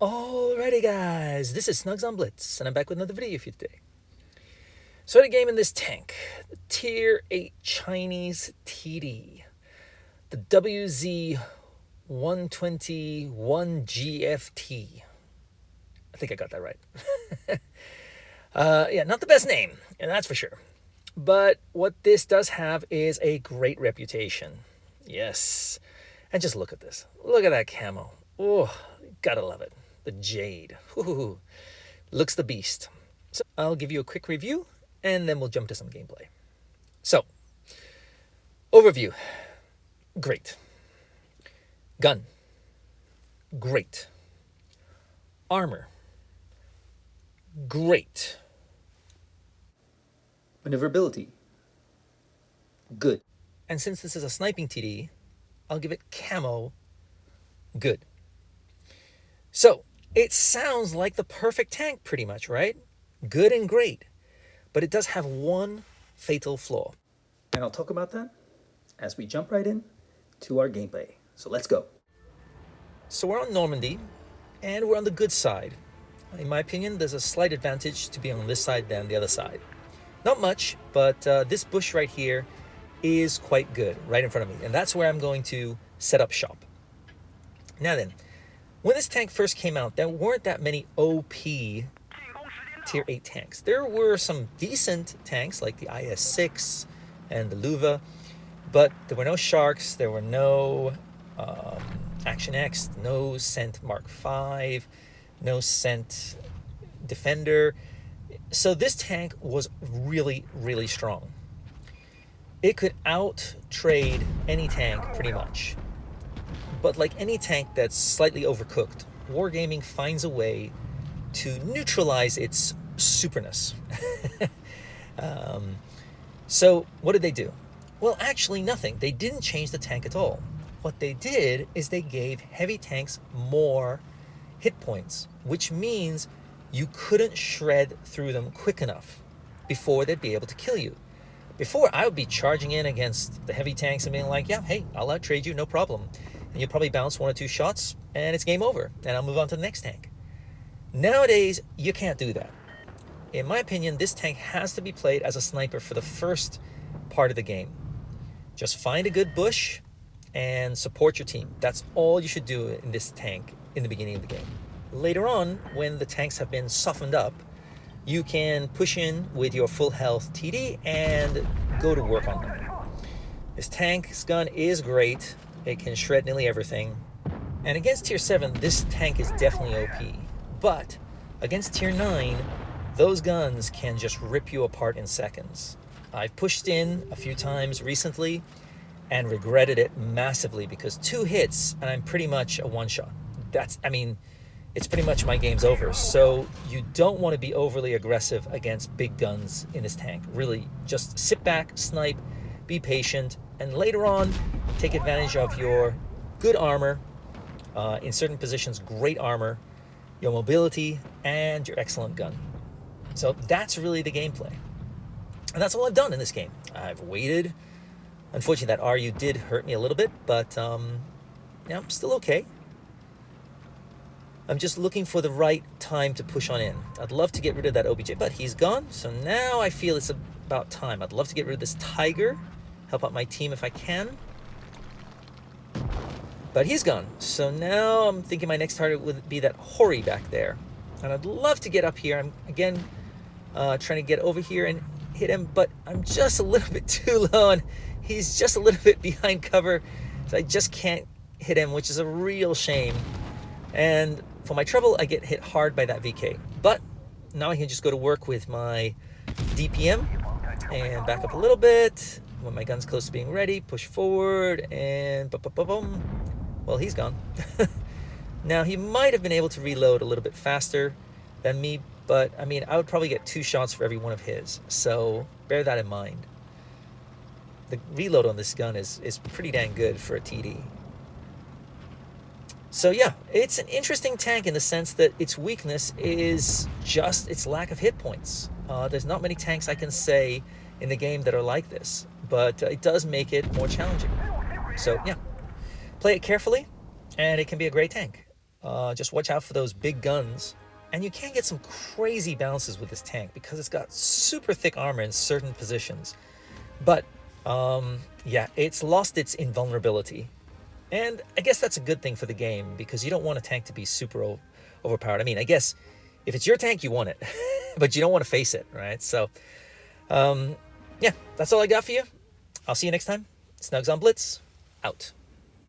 Alrighty guys, this is snugsonblitz, and I'm back with another video for you today. So I had a game in this tank, the Tier 8 Chinese TD, the WZ-120-1GFT. I think I got that right. Yeah, not the best name, and that's for sure. But what this does have is a great reputation. Yes. And just look at this. Look at that camo. Oh, gotta love it. The jade. Ooh, looks the beast. So I'll give you a quick review and then we'll jump to some gameplay. So, overview. Great. Gun. Great. Armor. Great. Maneuverability. Good. And since this is a sniping TD, I'll give it camo. Good. So, it sounds like the perfect tank pretty much, right? Good and great. But it does have one fatal flaw. And I'll talk about that as we jump right in to our gameplay. So let's go. So we're on Normandy, and we're on the good side. In my opinion, there's a slight advantage to be on this side than the other side. Not much, but this bush right here is quite good, right in front of me. And that's where I'm going to set up shop. Now then, when this tank first came out, there weren't that many OP Tier 8 tanks. There were some decent tanks like the IS-6 and the Luva, but there were no Sharks, there were no Action X, no Scent Mark V, no Scent Defender. So this tank was really, really strong. It could out-trade any tank pretty much. But like any tank that's slightly overcooked, Wargaming finds a way to neutralize its superness. So what did they do? Well, actually nothing. They didn't change the tank at all. What they did is they gave heavy tanks more hit points, which means you couldn't shred through them quick enough before they'd be able to kill you. Before, I would be charging in against the heavy tanks and being like, yeah, hey, I'll out-trade you, no problem. And you'll probably bounce one or two shots and it's game over and I'll move on to the next tank. Nowadays, you can't do that. In my opinion, this tank has to be played as a sniper for the first part of the game. Just find a good bush and support your team. That's all you should do in this tank in the beginning of the game. Later on, when the tanks have been softened up, you can push in with your full health TD and go to work on them. This tank's gun is great. It can shred nearly everything. And against Tier 7, this tank is definitely OP. But against Tier 9, those guns can just rip you apart in seconds. I've pushed in a few times recently and regretted it massively because 2 hits and I'm pretty much a one-shot. It's pretty much my game's over. So you don't want to be overly aggressive against big guns in this tank. Really, just sit back, snipe, be patient, and later on, take advantage of your good armor, in certain positions, great armor, your mobility, and your excellent gun. So that's really the gameplay. And that's all I've done in this game. I've waited. Unfortunately, that RU did hurt me a little bit, but yeah, I'm still okay. I'm just looking for the right time to push on in. I'd love to get rid of that OBJ, but he's gone. So now I feel it's about time. I'd love to get rid of this Tiger, help out my team if I can. But he's gone. So now I'm thinking my next target would be that Hori back there. And I'd love to get up here. I'm, again, trying to get over here and hit him, but I'm just a little bit too low, and he's just a little bit behind cover. So I just can't hit him, which is a real shame. And for my trouble, I get hit hard by that VK. But now I can just go to work with my DPM and back up a little bit. When my gun's close to being ready, push forward and boom. Well, he's gone. Now, he might have been able to reload a little bit faster than me, but I mean, I would probably get 2 shots for every one of his. So bear that in mind. The reload on this gun is pretty dang good for a TD. So yeah, it's an interesting tank in the sense that its weakness is just its lack of hit points. There's not many tanks I can say in the game that are like this, but it does make it more challenging. So yeah, play it carefully, and it can be a great tank. Just watch out for those big guns. And you can get some crazy bounces with this tank because it's got super thick armor in certain positions. But yeah, it's lost its invulnerability. And I guess that's a good thing for the game because you don't want a tank to be super overpowered. I mean, I guess if it's your tank, you want it, but you don't want to face it, right? So yeah, that's all I got for you. I'll see you next time. Snugs on Blitz, out.